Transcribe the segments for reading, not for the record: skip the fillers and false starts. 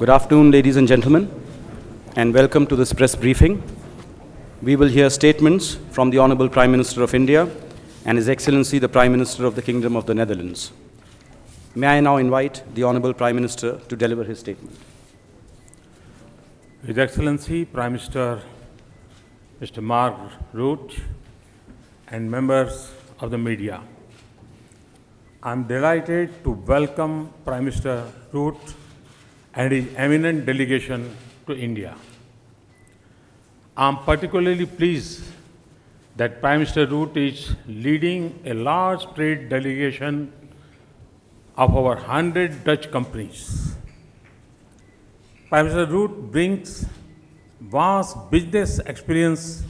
Good afternoon, ladies and gentlemen, and welcome to this press briefing. We will hear statements from the Honorable Prime Minister of India and His Excellency the Prime Minister of the Kingdom of the Netherlands. May I now invite the Honorable Prime Minister to deliver his statement. His Excellency Prime Minister Mr. Mark Rutte and members of the media, I am delighted to welcome Prime Minister Rutte and his eminent delegation to India. I am particularly pleased that Prime Minister Rutte is leading a large trade delegation of over 100 Dutch companies. Prime Minister Rutte brings vast business experience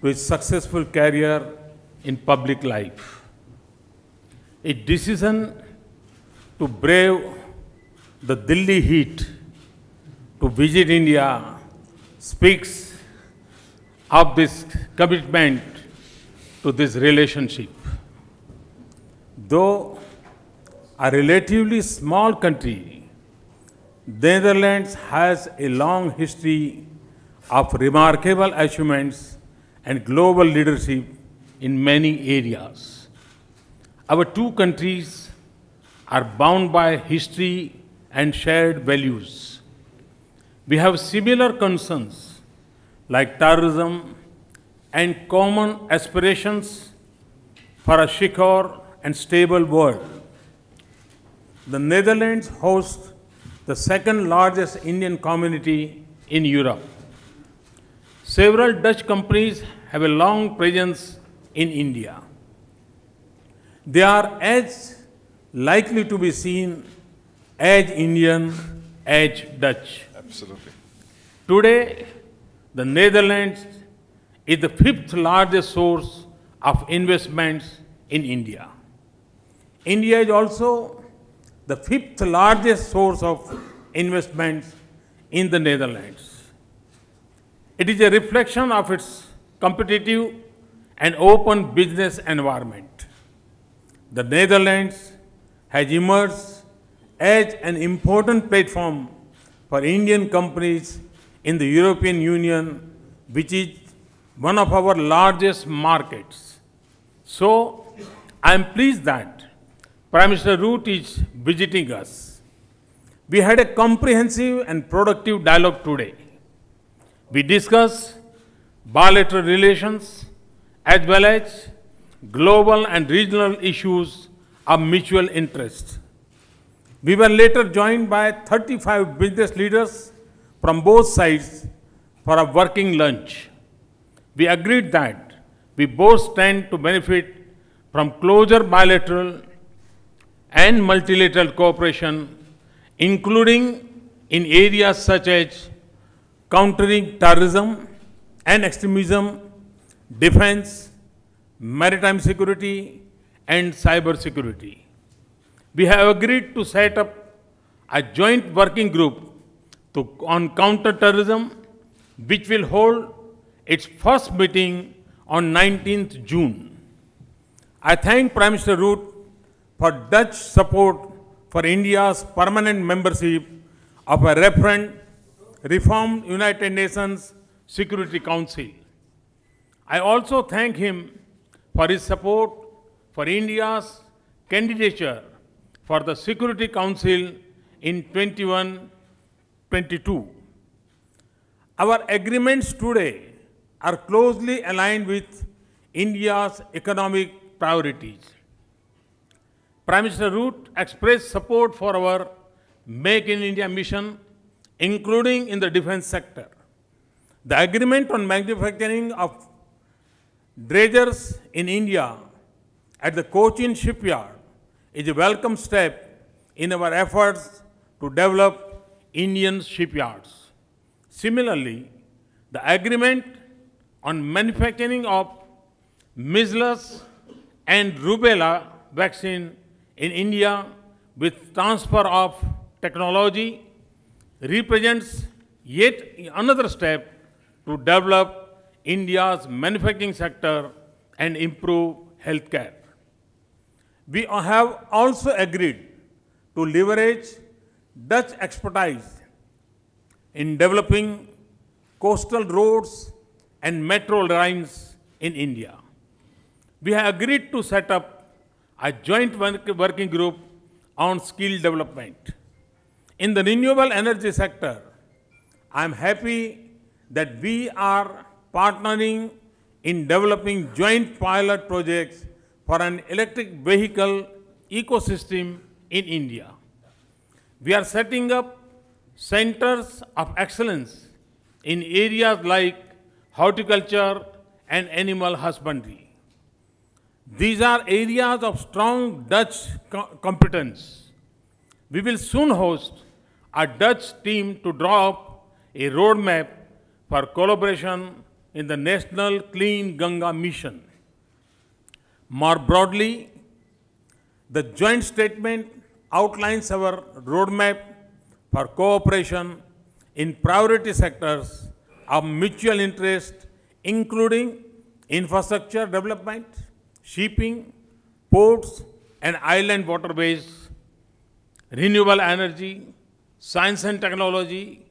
to his successful career in public life. His decision to brave the Delhi heat to visit India speaks of this commitment to this relationship. Though a relatively small country, the Netherlands has a long history of remarkable achievements and global leadership in many areas. Our two countries are bound by history and shared values. We have similar concerns like terrorism and common aspirations for a secure and stable world. The Netherlands hosts the second largest Indian community in Europe. Several Dutch companies have a long presence in India. They are as likely to be seen as Indian as Dutch. Absolutely. Today, the Netherlands is the fifth largest source of investments in India. India is also the fifth largest source of investments in the Netherlands. It is a reflection of its competitive and open business environment. The Netherlands has emerged as an important platform for Indian companies in the European Union, which is one of our largest markets. So, I am pleased that Prime Minister Rutte is visiting us. We had a comprehensive and productive dialogue today. We discussed bilateral relations as well as global and regional issues of mutual interest. We were later joined by 35 business leaders from both sides for a working lunch. We agreed that we both stand to benefit from closer bilateral and multilateral cooperation, including in areas such as countering terrorism and extremism, defense, maritime security, and cyber security. We have agreed to set up a joint working group on counter-terrorism, which will hold its first meeting on 19th June. I thank Prime Minister Rutte for Dutch support for India's permanent membership of a reformed United Nations Security Council. I also thank him for his support for India's candidature for the Security Council in 2021-22. Our agreements today are closely aligned with India's economic priorities. Prime Minister Rutte expressed support for our Make in India mission, including in the defense sector. The agreement on manufacturing of dredgers in India at the Cochin shipyard is a welcome step in our efforts to develop Indian shipyards. Similarly, the agreement on manufacturing of measles and rubella vaccine in India with transfer of technology represents yet another step to develop India's manufacturing sector and improve healthcare. We have also agreed to leverage Dutch expertise in developing coastal roads and metro lines in India. We have agreed to set up a joint working group on skill development. In the renewable energy sector, I am happy that we are partnering in developing joint pilot projects for an electric vehicle ecosystem in India. We are setting up centers of excellence in areas like horticulture and animal husbandry. These are areas of strong Dutch competence. We will soon host a Dutch team to draw up a roadmap for collaboration in the National Clean Ganga Mission. More broadly, the joint statement outlines our roadmap for cooperation in priority sectors of mutual interest, including infrastructure development, shipping, ports and island waterways, renewable energy, science and technology,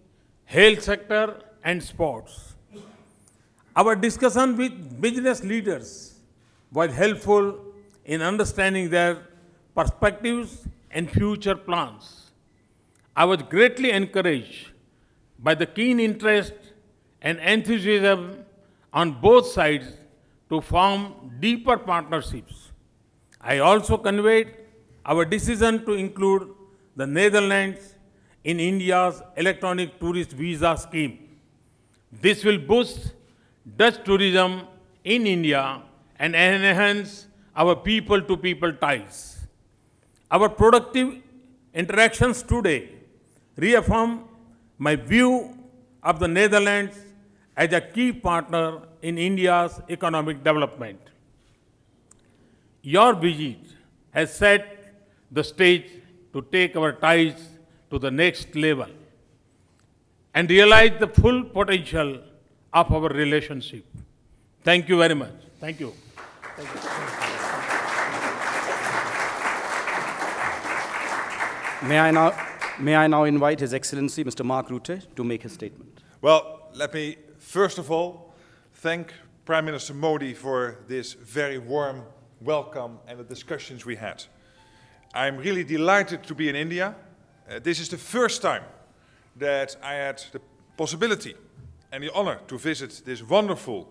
health sector and sports. Our discussion with business leaders was helpful in understanding their perspectives and future plans. I was greatly encouraged by the keen interest and enthusiasm on both sides to form deeper partnerships. I also conveyed our decision to include the Netherlands in India's electronic tourist visa scheme. This will boost Dutch tourism in India and enhance our people-to-people ties. Our productive interactions today reaffirm my view of the Netherlands as a key partner in India's economic development. Your visit has set the stage to take our ties to the next level and realize the full potential of our relationship. Thank you very much. Thank you. Thank you. May I now invite His Excellency, Mr. Mark Rutte, to make his statement. Well, let me first of all thank Prime Minister Modi for this very warm welcome and the discussions we had. I'm really delighted to be in India. This is the first time that I had the possibility and the honor to visit this wonderful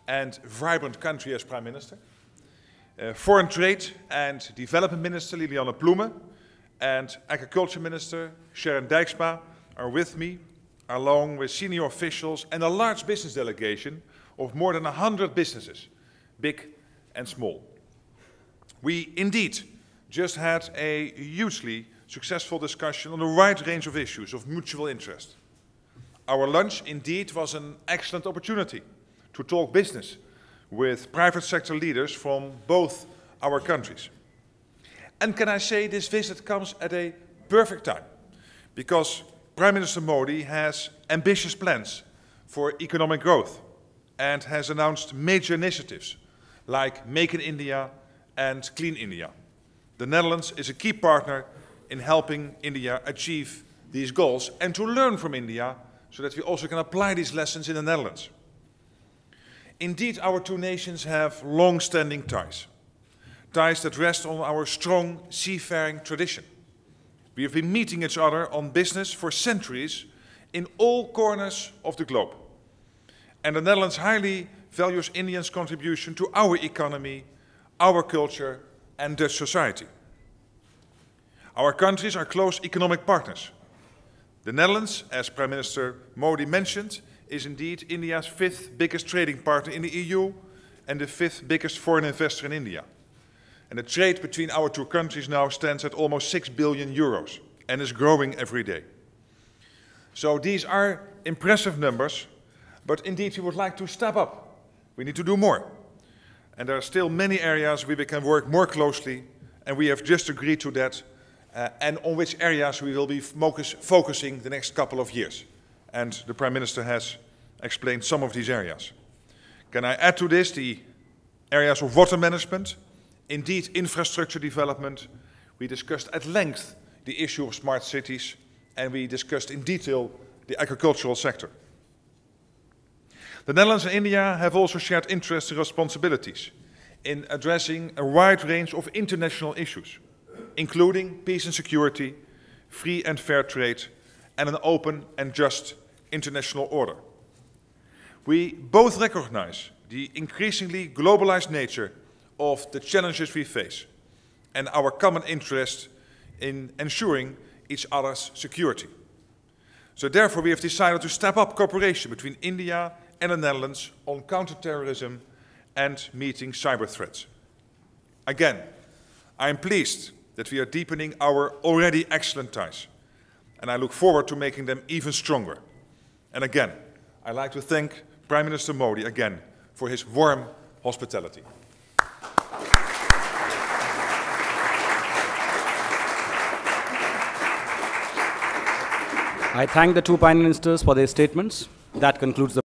and vibrant country as Prime Minister. Foreign Trade and Development Minister Lilianne Ploemen and Agriculture Minister Sharon Dijksma are with me, along with senior officials and a large business delegation of more than 100 businesses, big and small. We indeed just had a hugely successful discussion on a wide range of issues of mutual interest. Our lunch indeed was an excellent opportunity to talk business with private sector leaders from both our countries. And can I say this visit comes at a perfect time, because Prime Minister Modi has ambitious plans for economic growth and has announced major initiatives like Make in India and Clean India. The Netherlands is a key partner in helping India achieve these goals and to learn from India so that we also can apply these lessons in the Netherlands. Indeed, our two nations have long-standing ties, ties that rest on our strong seafaring tradition. We have been meeting each other on business for centuries in all corners of the globe. And the Netherlands highly values India's contribution to our economy, our culture and Dutch society. Our countries are close economic partners. The Netherlands, as Prime Minister Modi mentioned, is indeed India's 5th biggest trading partner in the EU and the 5th biggest foreign investor in India. And the trade between our two countries now stands at almost 6 billion euros and is growing every day. So these are impressive numbers, but indeed we would like to step up. We need to do more. And there are still many areas where we can work more closely, and we have just agreed to that, and on which areas we will be focusing the next couple of years. And the Prime Minister has explained some of these areas. Can I add to this the areas of water management, indeed infrastructure development. We discussed at length the issue of smart cities, and we discussed in detail the agricultural sector. The Netherlands and India have also shared interests and responsibilities in addressing a wide range of international issues, including peace and security, free and fair trade, and an open and just international order. We both recognize the increasingly globalized nature of the challenges we face and our common interest in ensuring each other's security. So therefore we have decided to step up cooperation between India and the Netherlands on counterterrorism and meeting cyber threats. Again, I am pleased that we are deepening our already excellent ties, and I look forward to making them even stronger. And again, I'd like to thank Prime Minister Modi again for his warm hospitality. I thank the two Prime Ministers for their statements. That concludes the